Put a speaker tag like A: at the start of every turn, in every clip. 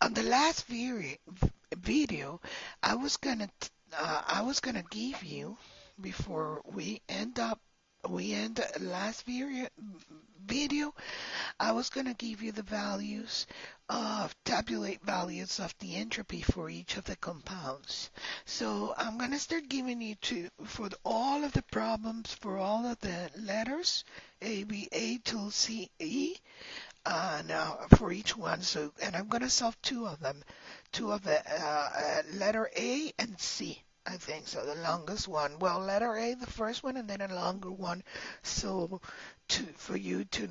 A: On the last video, I was gonna give you before we end the last video. I was gonna give you the values of tabulate values of the entropy for each of the compounds. So I'm gonna start giving you for all of the problems for all of the letters A, B, A till C, E. Now for each one, and I'm gonna solve two of them, two of the letter A and C. I think so, the longest one. Well, letter A, the first one, and then a longer one. So, for you to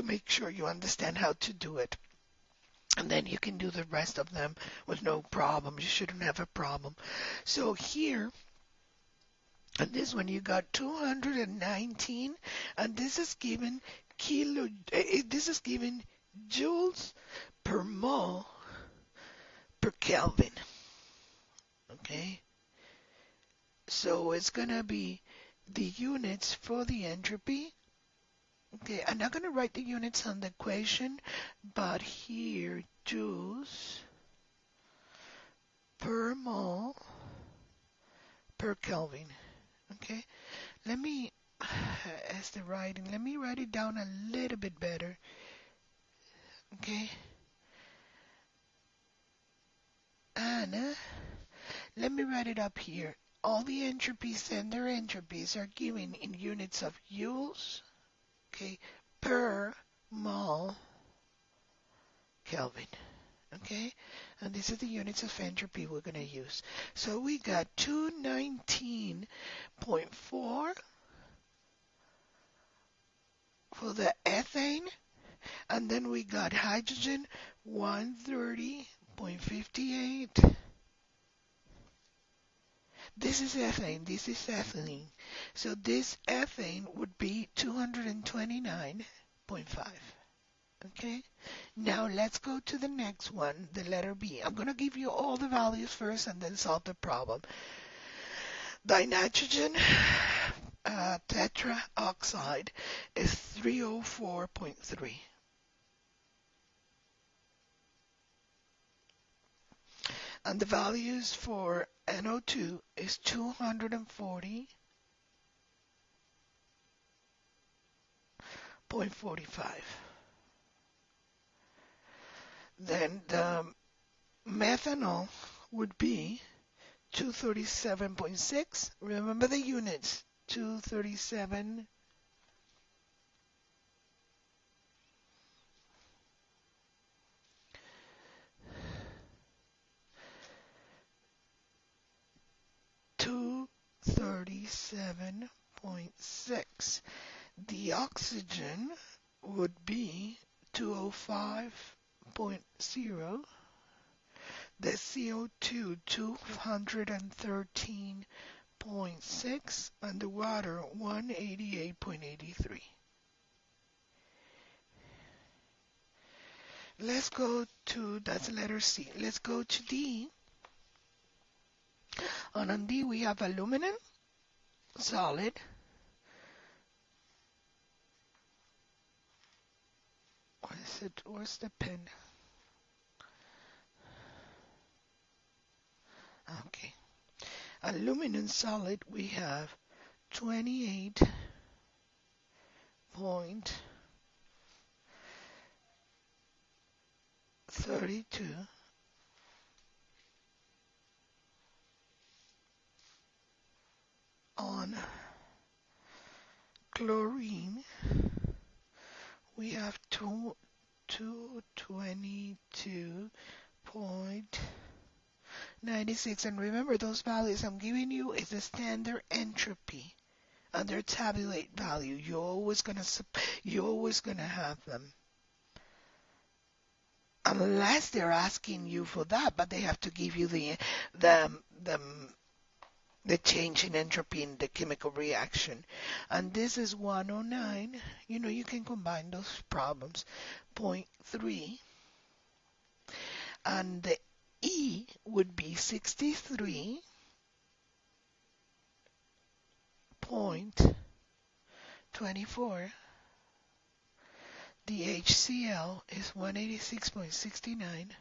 A: make sure you understand how to do it. And then you can do the rest of them with no problem. You shouldn't have a problem. So here, and this one you got 219, and this is given this is given joules per mole per Kelvin. Okay? So it's gonna be the units for the entropy. Okay, I'm not gonna write the units on the equation, but here joules per mole per Kelvin. Okay, let me, as the writing, let me write it down a little bit better. Okay, and let me write it up here. All the entropies and their entropies are given in units of joules, okay, per mole Kelvin. Okay, and these are the units of entropy we're going to use. So we got 219.4 for the ethane, and then we got hydrogen 130.58. This is ethane, this is ethylene. So this ethane would be 229.5. Okay, now let's go to the next one, the letter B. I'm going to give you all the values first and then solve the problem. Dinitrogen tetraoxide is 304.3. And the values for NO2 is 240.45. Then the methanol would be 237.6. Remember the units. 237. .6. The oxygen would be 205.0. The CO2 213.6, and the water 188.83. Let's go to, that's letter C. Let's go to D. And on D we have aluminum, solid. What is it? Where's the pen? Okay. Aluminum solid, we have 28.32 on chlorine. We have 222.96, and remember those values I'm giving you is the standard entropy and their tabulate value. You're always gonna have them, unless they're asking you for that, but they have to give you the change in entropy in the chemical reaction. And this is 109. You know, you can combine those problems. 0.3. And the E would be 63.24. The HCl is 186.69.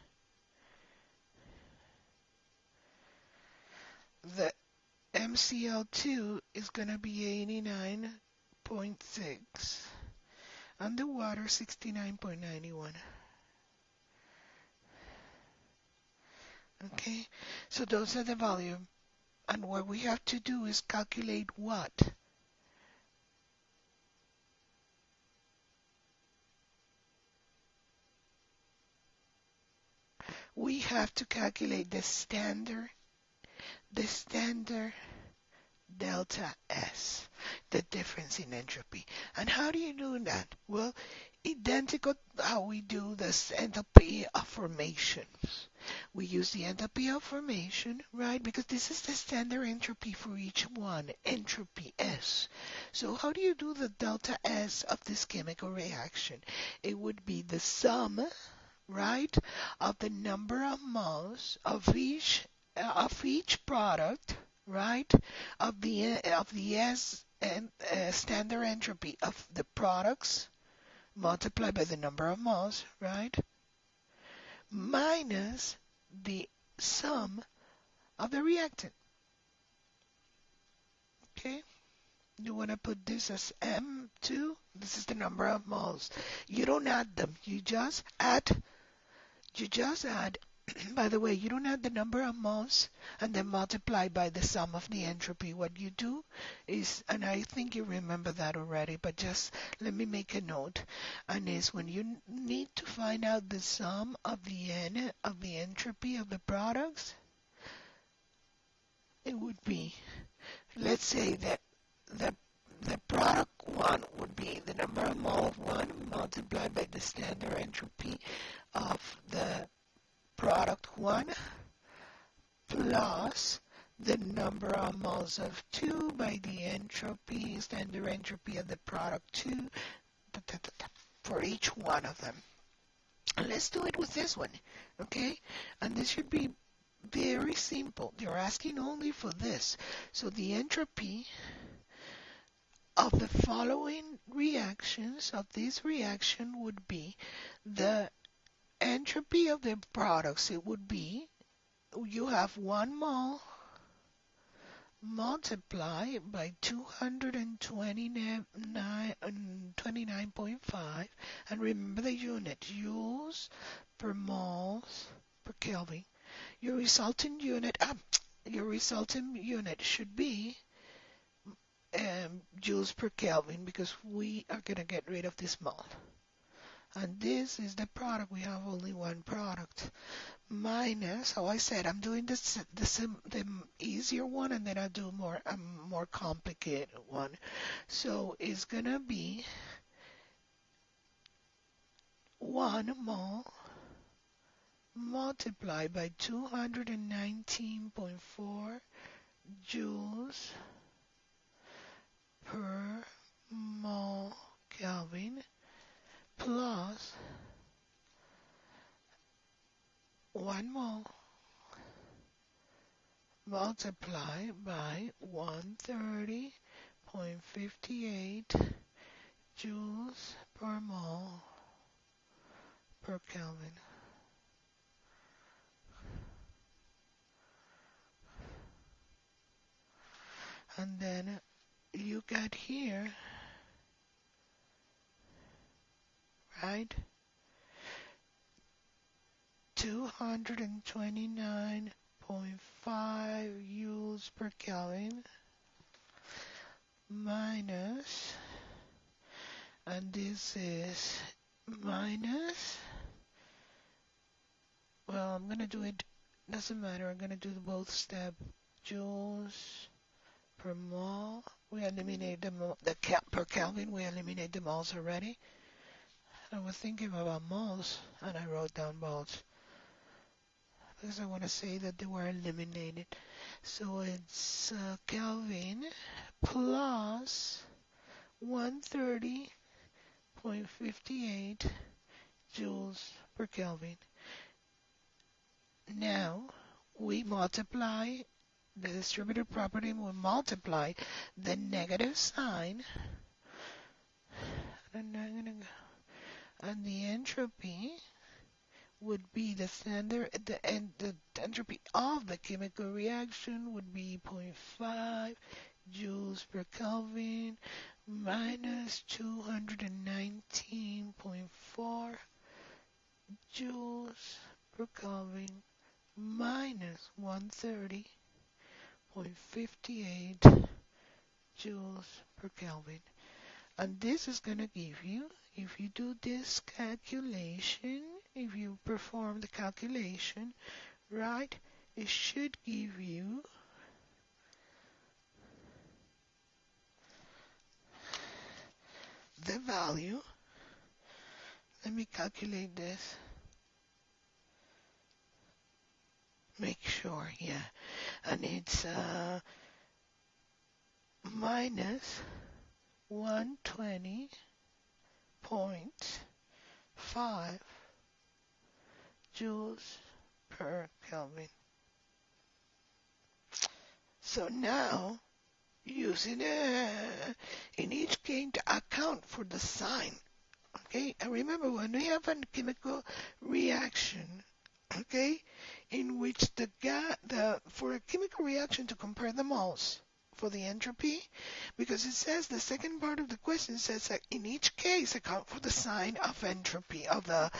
A: the MCl2 is going to be 89.6, and the water 69.91. Okay, so those are the volume. And what we have to do is calculate what? We have to calculate the standard delta S, the difference in entropy. And how do you do that? Well, identical how we do this enthalpy of formations. We use the enthalpy of formation, right? Because this is the standard entropy for each one, entropy S. So how do you do the delta S of this chemical reaction? It would be the sum, right, of the number of moles of each product, right, of the S and standard entropy of the products multiplied by the number of moles, right, minus the sum of the reactant. Okay, you want to put this as M2. This is the number of moles. You don't add them. You just add. By the way, you don't add the number of moles and then multiply by the sum of the entropy. What you do is, and I think you remember that already, but just let me make a note, and is when you need to find out the sum of the entropy of the products, it would be, let's say that the product 1 would be the number of moles 1 multiplied by the standard entropy of the product 1 plus the number of moles of 2 by the entropy, standard entropy of the product 2, for each one of them. And let's do it with this one, okay? And this should be very simple. They're asking only for this. So the entropy of the following reactions, of this reaction, would be the entropy of the products. It would be, you have 1 mole multiplied by 229.5, and remember the unit, joules per moles per Kelvin. Your resulting unit should be joules per Kelvin, because we are going to get rid of this mole. And this is the product. We have only one product. Minus, how I said, I'm doing the easier one, and then I'll do a more complicated one. So it's going to be 1 mole multiplied by 219.4 joules per mole Kelvin plus 1 mole multiplied by 130.58 joules per mole per Kelvin. And then you got here, right, 229.5 joules per Kelvin minus, and this is minus, well, I'm going to do it, doesn't matter, I'm going to do both step, joules per mole. We eliminate the per Kelvin, we eliminate the moles already. I was thinking about moles, and I wrote down moles, because I want to say that they were eliminated. So it's Kelvin plus 130.58 joules per Kelvin. Now we multiply the distributive property, we multiply the negative sign, and the entropy would be the standard, and the entropy of the chemical reaction would be zero point 0.5 joules per Kelvin minus 219.4 joules per Kelvin minus 130.58 joules per Kelvin. And this is going to give you, if you do this calculation, if you perform the calculation, right, it should give you the value. Let me calculate this. Make sure, yeah. And it's minus 120.5 joules per Kelvin. So now, using in each case to account for the sign, okay? And remember, when we have a chemical reaction, okay, in which for a chemical reaction to compare the moles for the entropy, because it says the second part of the question says that in each case account for the sign of entropy of the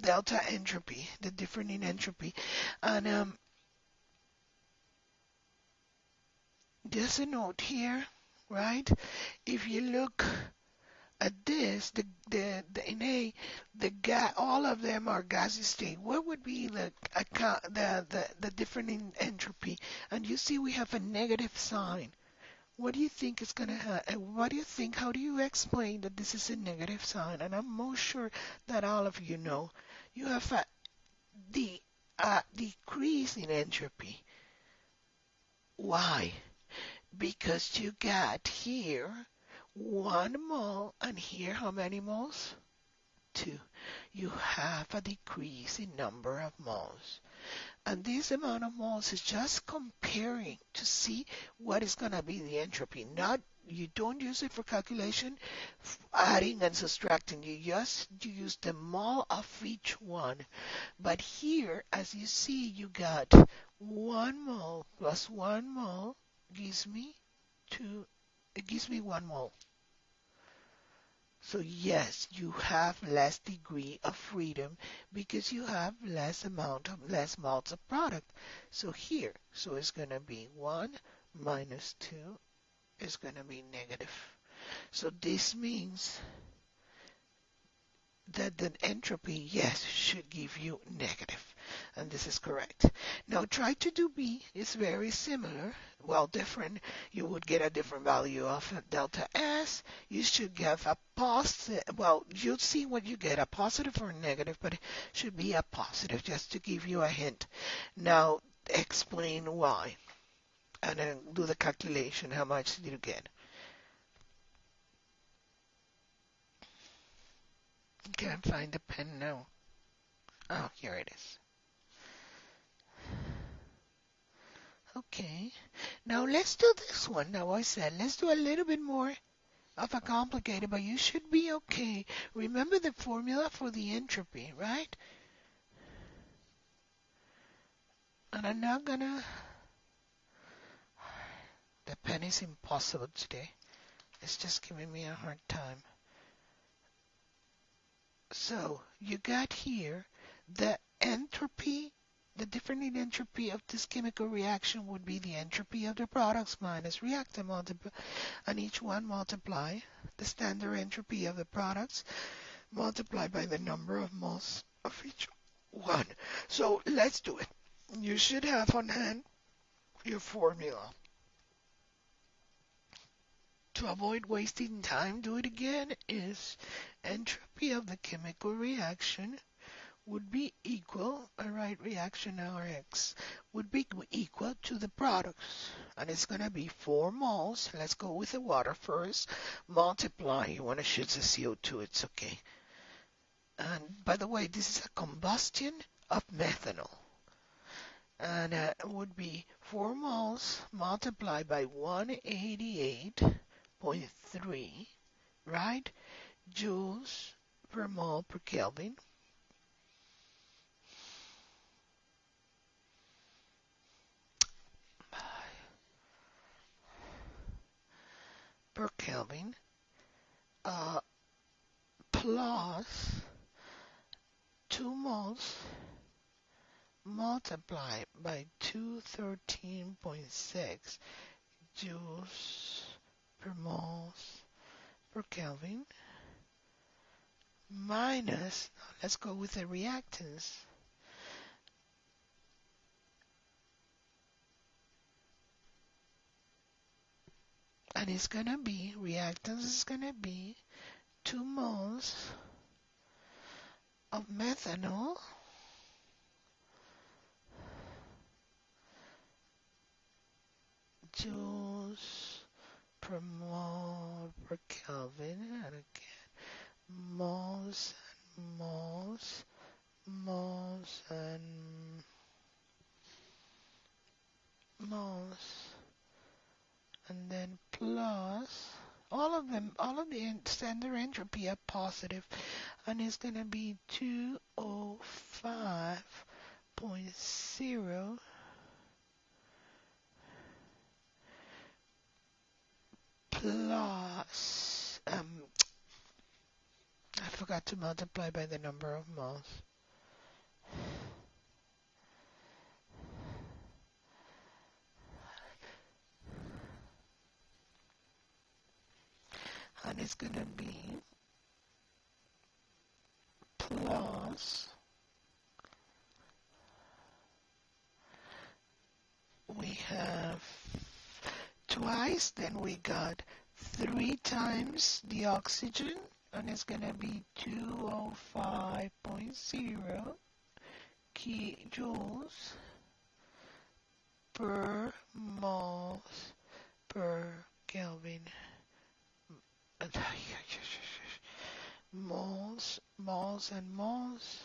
A: delta entropy, the difference in entropy, and just a note here, right? If you look at this, all of them are gaseous state. What would be the difference in entropy? And you see we have a negative sign. What do you think is gonna happen? What do you think? How do you explain that this is a negative sign? And I'm most sure that all of you know. You have a decrease in entropy. Why? Because you got here 1 mole, and here how many moles? 2. You have a decrease in number of moles. And this amount of moles is just comparing to see what is going to be the entropy. You don't use it for calculation, adding and subtracting. You use the mole of each one. But here, as you see, you got 1 mole plus 1 mole gives me 2. It gives me 1 mole. So yes, you have less degree of freedom because you have less moles of product. So here, it's going to be 1 minus 2 is going to be negative. So this means that the entropy, yes, should give you negative. And this is correct. Now try to do B. It's very similar. Well, different. You would get a different value of delta S. You should get a positive. Well, you'll see what you get, a positive or a negative, but it should be a positive just to give you a hint. Now explain why. And then do the calculation. How much did you get? Can't find the pen now. Oh, here it is. Okay, now let's do this one. Now I said let's do a little bit more of a complicated, but you should be okay. Remember the formula for the entropy, right? And I'm not gonna... The pen is impossible today. It's just giving me a hard time. So you got here the entropy. The difference in entropy of this chemical reaction would be the entropy of the products minus reactant multiply, and each one multiply the standard entropy of the products multiplied by the number of moles of each one. So let's do it. You should have on hand your formula. To avoid wasting time, do it again, is entropy of the chemical reaction would be equal, reaction Rx would be equal to the products. And it's going to be 4 moles. Let's go with the water first. Multiply. You want to shoot the CO2, it's okay. And by the way, this is a combustion of methanol. And it would be 4 moles multiplied by 188.3, right? Joules per mole per Kelvin. per Kelvin plus 2 moles multiplied by 213.6 joules per moles per Kelvin minus, let's go with the reactants, and it's gonna be, reactants is gonna be 2 moles of methanol joules per mole per Kelvin, and again, moles and moles, moles and moles, and then plus all of them, all of the standard entropy are positive, and it's gonna be 205.0 plus I forgot to multiply by the number of moles. And it's gonna be plus, we have twice, then we got 3 times the oxygen, and it's gonna be 205.0 kilojoules per moles per Kelvin. Moles, moles and moles,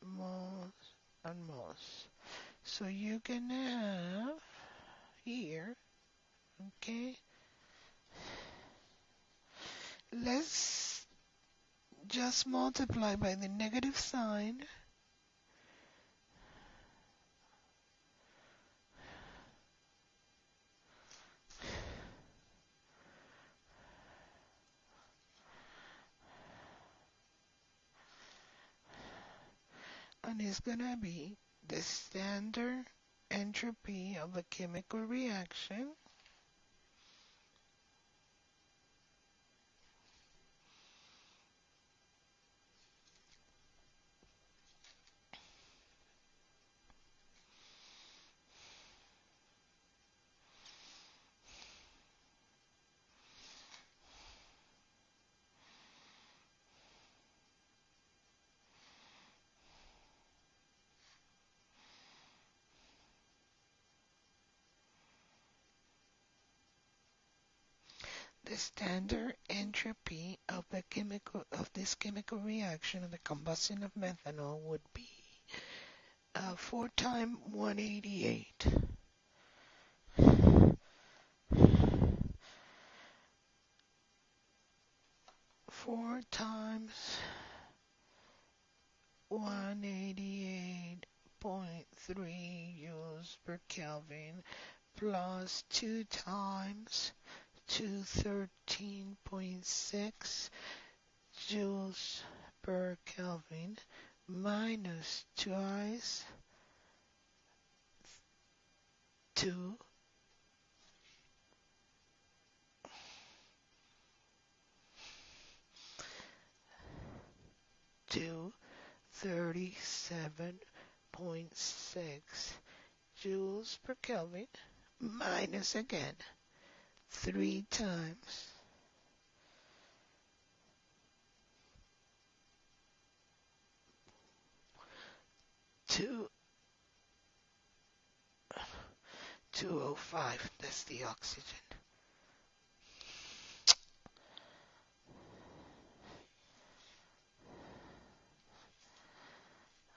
A: moles and moles. So you can have here, okay, let's just multiply by the negative sign. And it's gonna be the standard entropy of a chemical reaction the standard entropy of this chemical reaction of the combustion of methanol would be 4 times 188. 4 times 188.3 joules per Kelvin plus 2 times 213.6 joules per Kelvin minus twice 2 to 37.6 joules per Kelvin minus again 3 times 205, that's the oxygen.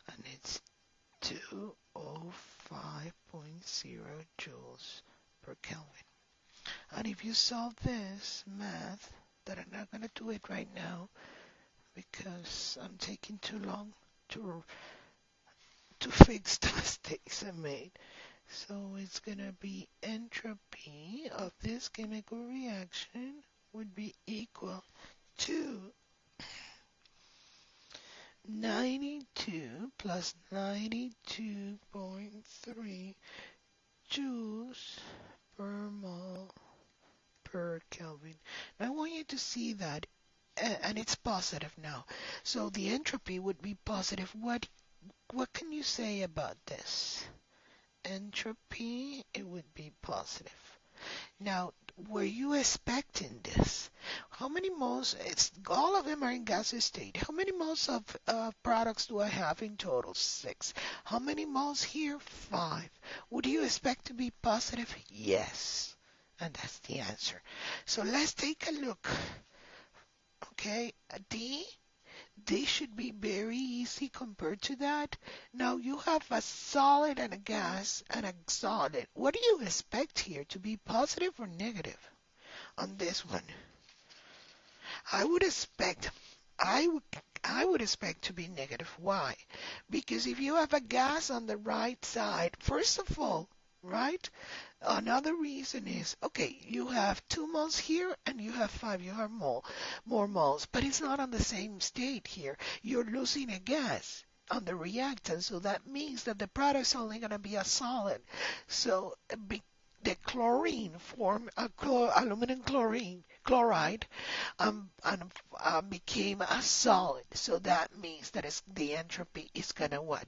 A: And it's 205.0 joules per Kelvin. And if you solve this math, that I'm not going to do it right now because I'm taking too long to fix the mistakes I made. So it's going to be entropy of this chemical reaction would be equal to 92 plus 92.3 joules per mole per Kelvin. Now I want you to see that, and it's positive now. So the entropy would be positive. What can you say about this? Entropy, it would be positive. Now, were you expecting this? How many moles? All of them are in gaseous state. How many moles of products do I have in total? 6. How many moles here? 5. Would you expect to be positive? Yes. And that's the answer. So let's take a look. Okay, D should be very easy compared to that. Now you have a solid and a gas and a solid. What do you expect here, to be positive or negative on this one? I would expect to be negative. Why? Because if you have a gas on the right side, first of all, right? Another reason is, okay, you have 2 moles here and you have 5, you have more moles, but it's not on the same state here. You're losing a gas on the reactant, so that means that the product's only going to be a solid. So the chlorine form aluminum chloride became a solid. So that means that the entropy is going to what?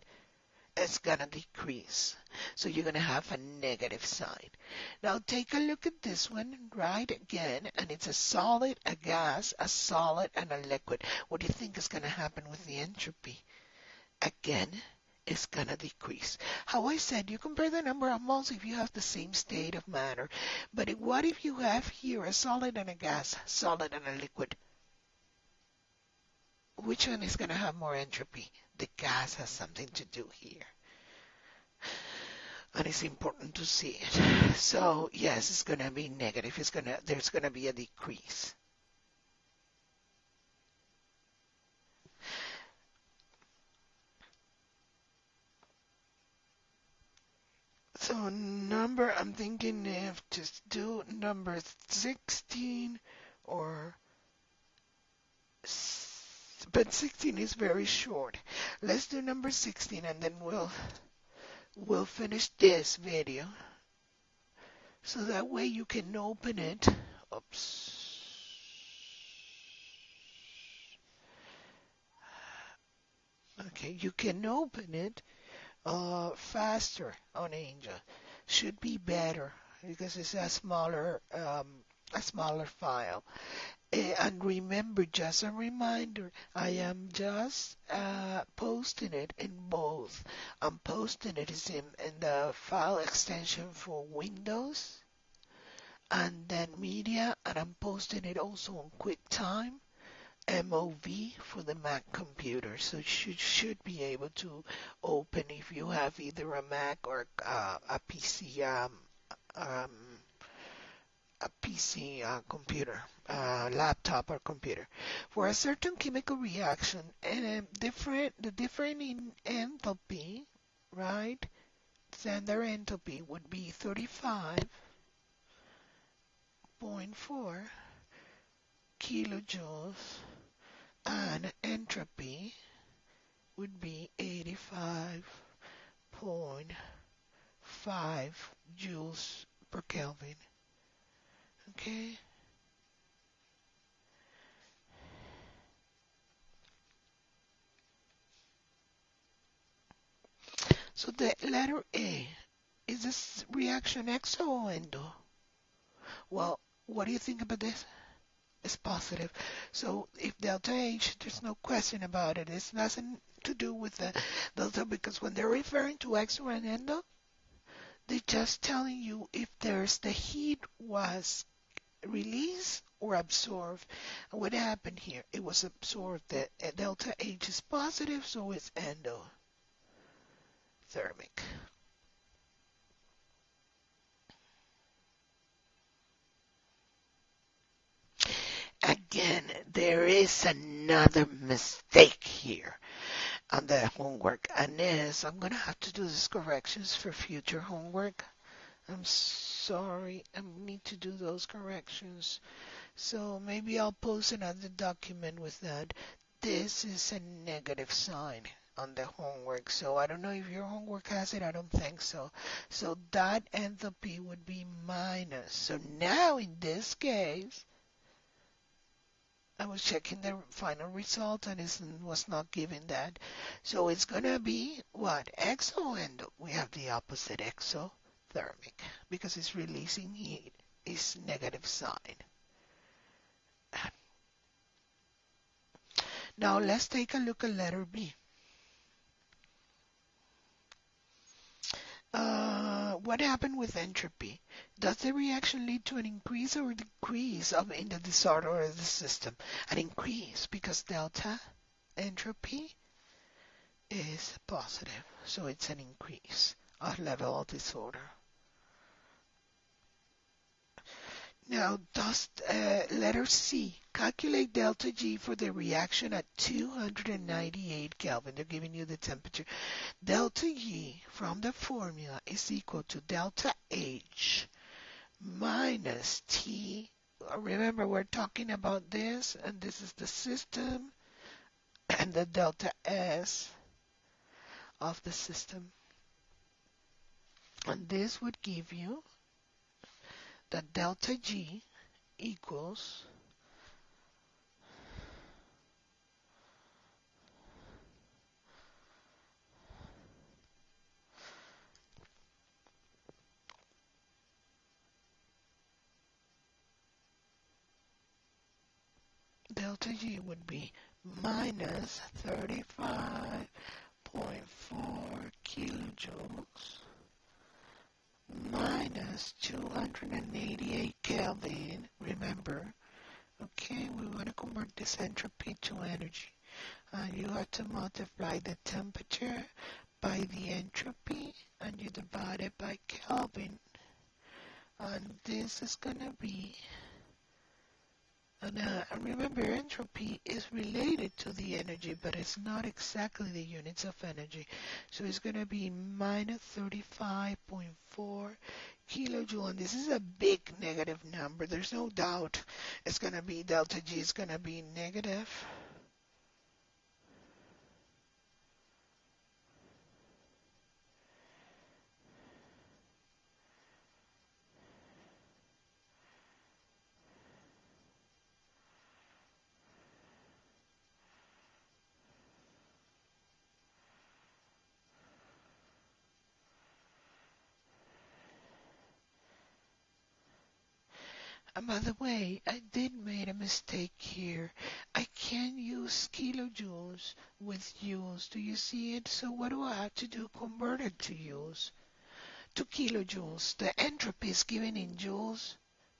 A: It's going to decrease. So you're going to have a negative sign. Now take a look at this one, right? Again, and it's a solid, a gas, a solid, and a liquid. What do you think is going to happen with the entropy? Again, it's going to decrease. How I said, you compare the number of moles if you have the same state of matter. But what if you have here a solid and a gas, solid and a liquid? Which one is going to have more entropy? The gas has something to do here. And it's important to see it. So yes, it's going to be negative. There's going to be a decrease. So I'm thinking if just do number 16 or, but 16 is very short. Let's do number 16 and then we'll finish this video. So that way you can open it. Oops. Okay, you can open it faster on Angel. Should be better because it's a smaller file. And remember, just a reminder, I am just posting it in both. I'm posting it in the file extension for Windows and then Media, and I'm posting it also on QuickTime MOV for the Mac computer. So you should be able to open if you have either a Mac or a PC computer, laptop or computer. For a certain chemical reaction and the difference in enthalpy, right? Standard enthalpy would be 35.4 kilojoules and entropy would be 85.5 joules per Kelvin. Okay. So the letter A, is this reaction exo or endo? Well, what do you think about this? It's positive. So if delta H, there's no question about it. It's nothing to do with the delta, because when they're referring to exo and endo, they're just telling you if the heat was released or absorbed. And what happened here? It was absorbed. The delta H is positive, so it's endothermic. Again, there is another mistake here. on the homework. And yes, I'm gonna have to do these corrections for future homework. I'm sorry, I need to do those corrections. So maybe I'll post another document with that. This is a negative sign on the homework. So I don't know if your homework has it. I don't think so. So that enthalpy would be minus. So now in this case, I was checking the final result and it was not giving that. So it's going to be what? Exoendo. We have the opposite exothermic because it's releasing heat. It's negative sign. Now let's take a look at letter B. What happened with entropy? Does the reaction lead to an increase or decrease in the disorder of the system? An increase because delta entropy is positive, so it's an increase of level of disorder. Now, letter C, calculate delta G for the reaction at 298 Kelvin. They're giving you the temperature. Delta G from the formula is equal to delta H minus T. Remember, we're talking about this, and this is the system, and the delta S of the system. And this would give you that delta G equals delta G would be minus 35.4 kilojoules minus 288 Kelvin. Remember, okay, we want to convert this entropy to energy. And you have to multiply the temperature by the entropy, and you divide it by Kelvin. And this is going to be, and remember, entropy is related to the energy, but it's not exactly the units of energy. So it's going to be minus 35.4 kilojoule, and this is a big negative number. There's no doubt it's going to be delta G is going to be negative. And by the way, I did make a mistake here. I can't use kilojoules with joules. Do you see it? So what do I have to do? Convert it to joules. To kilojoules. The entropy is given in joules.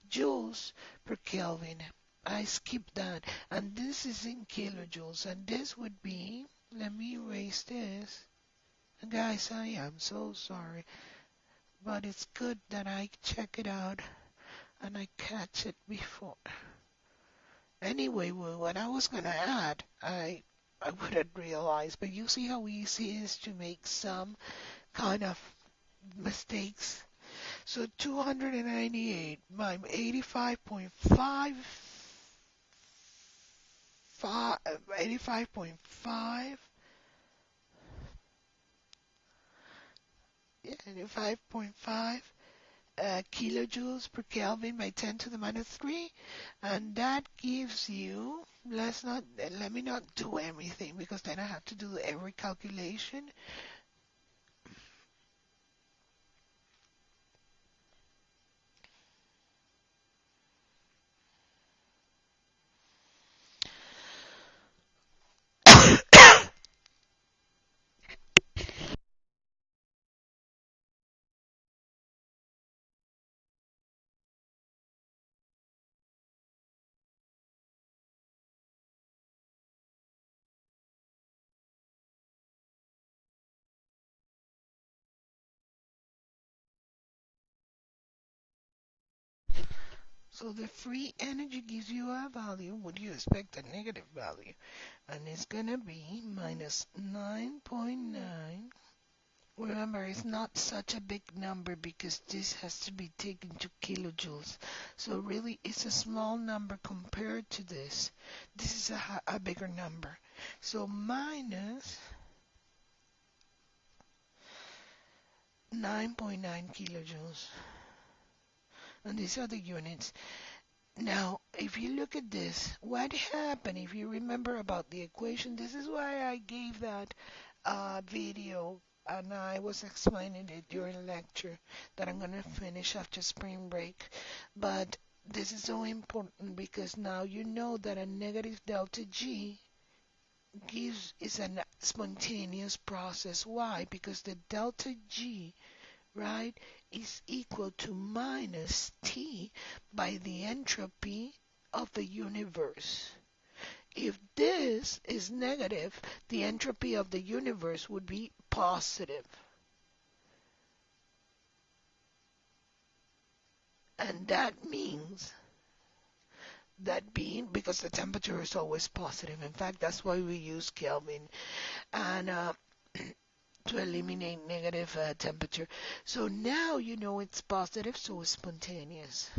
A: Joules per Kelvin. I skipped that. And this is in kilojoules. And this would be, let me erase this. Guys, I am so sorry. But it's good that I check it out and I catch it before. Anyway, what I was gonna add, I wouldn't realize, but you see how easy it is to make some kind of mistakes. So 298 by 85.5, 85.5, yeah, 85.5 kilojoules per Kelvin by 10 to the minus 3, and that gives you, let me not do everything because then I have to do every calculation. So the free energy gives you a value. Would you expect a negative value? And it's gonna be minus 9.9. Remember, it's not such a big number because this has to be taken to kilojoules. So really, it's a small number compared to this. This is a bigger number. So minus 9.9 kilojoules. And these are the units. Now, if you look at this, what happened, if you remember about the equation, this is why I gave that video and I was explaining it during lecture that I'm going to finish after spring break. But this is so important because now you know that a negative delta G is a spontaneous process. Why? Because the delta G, right, is equal to minus T by the entropy of the universe. If this is negative, the entropy of the universe would be positive. And that means that being, because the temperature is always positive. In fact, that's why we use Kelvin and to eliminate negative temperature. So now you know it's positive, so it's spontaneous.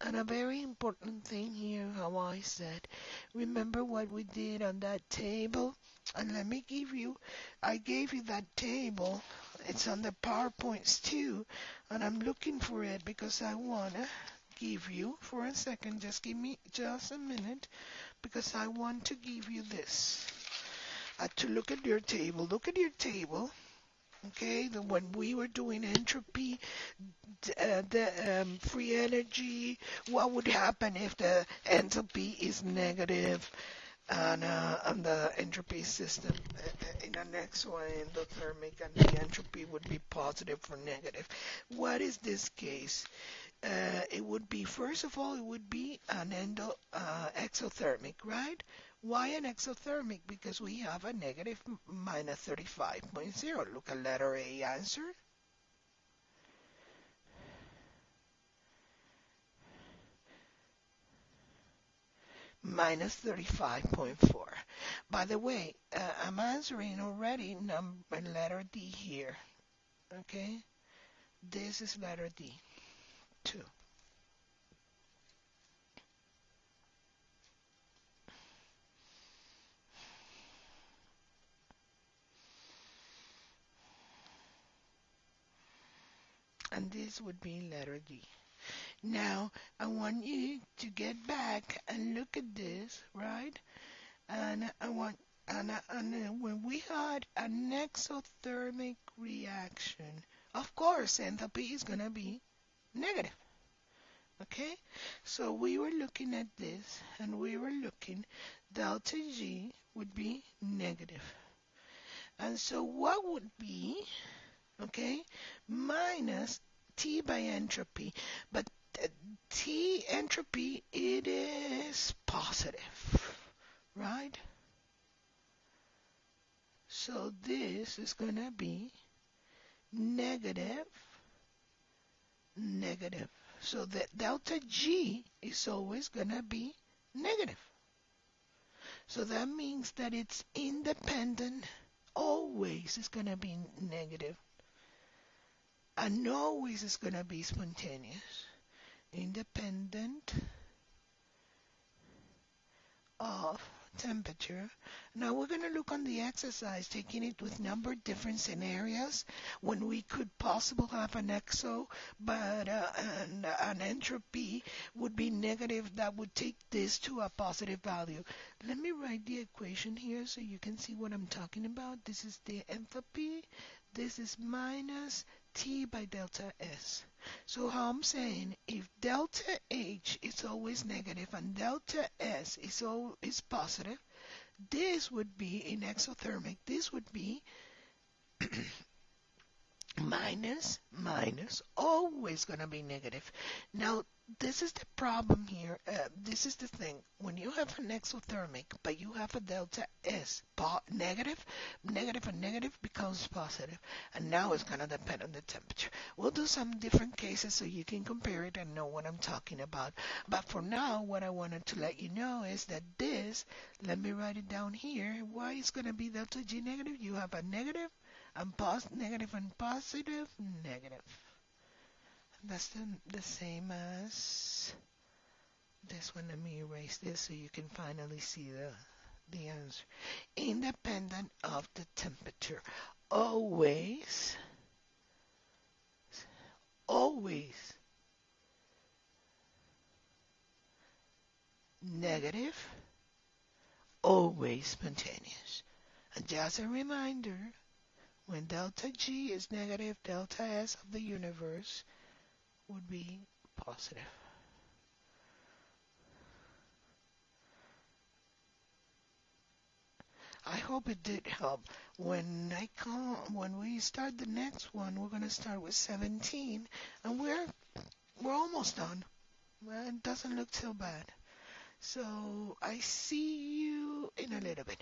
A: And a very important thing here, how I said, remember what we did on that table? And let me give you, I gave you that table. It's on the PowerPoints too. And I'm looking for it because I want to give you, for a second, just give me just a minute, because I want to give you this. To look at your table. Look at your table. Okay, when we were doing entropy, the free energy, what would happen if the enthalpy is negative on the entropy system in the next one, endothermic, and the entropy would be positive or negative. What is this case? It would be, first of all, it would be an exothermic, right? Why an exothermic? Because we have a negative minus 35.0. Look at letter A answer. Minus 35.4. By the way, I'm answering already letter D here. Okay? This is letter D, 2. And this would be letter D. Now, I want you to get back and look at this, right? And I want, and when we had an exothermic reaction, of course, enthalpy is going to be negative. Okay? So we were looking at this, and we were looking, delta G would be negative. And so what would be, okay, minus T by entropy. But T entropy, it is positive, right? So this is going to be negative, negative. So the delta G is always going to be negative. So that means that it's independent, always is going to be negative. And always is going to be spontaneous. Independent of temperature. Now we're going to look on the exercise, taking it with number different scenarios when we could possibly have an exo, but an entropy would be negative. That would take this to a positive value. Let me write the equation here so you can see what I'm talking about. This is the enthalpy. This is minus T by delta S. So how I'm saying, if delta H is always negative and delta S is positive, this would be in exothermic. This would be minus, always going to be negative. Now, this is the problem here. This is the thing. When you have an exothermic, but you have a delta S, negative, negative and negative becomes positive. And now it's going to depend on the temperature. We'll do some different cases so you can compare it and know what I'm talking about. But for now, what I wanted to let you know is that this, let me write it down here. Why is going to be delta G negative? You have a negative and negative and positive, negative. That's the same as this one. Let me erase this so you can finally see the answer. Independent of the temperature. Always, always negative, always spontaneous. And just a reminder, when delta G is negative, delta S of the universe would be positive. I hope it did help. When we start the next one, we're gonna start with 17, and we're almost done. Well, it doesn't look too bad. So I see you in a little bit.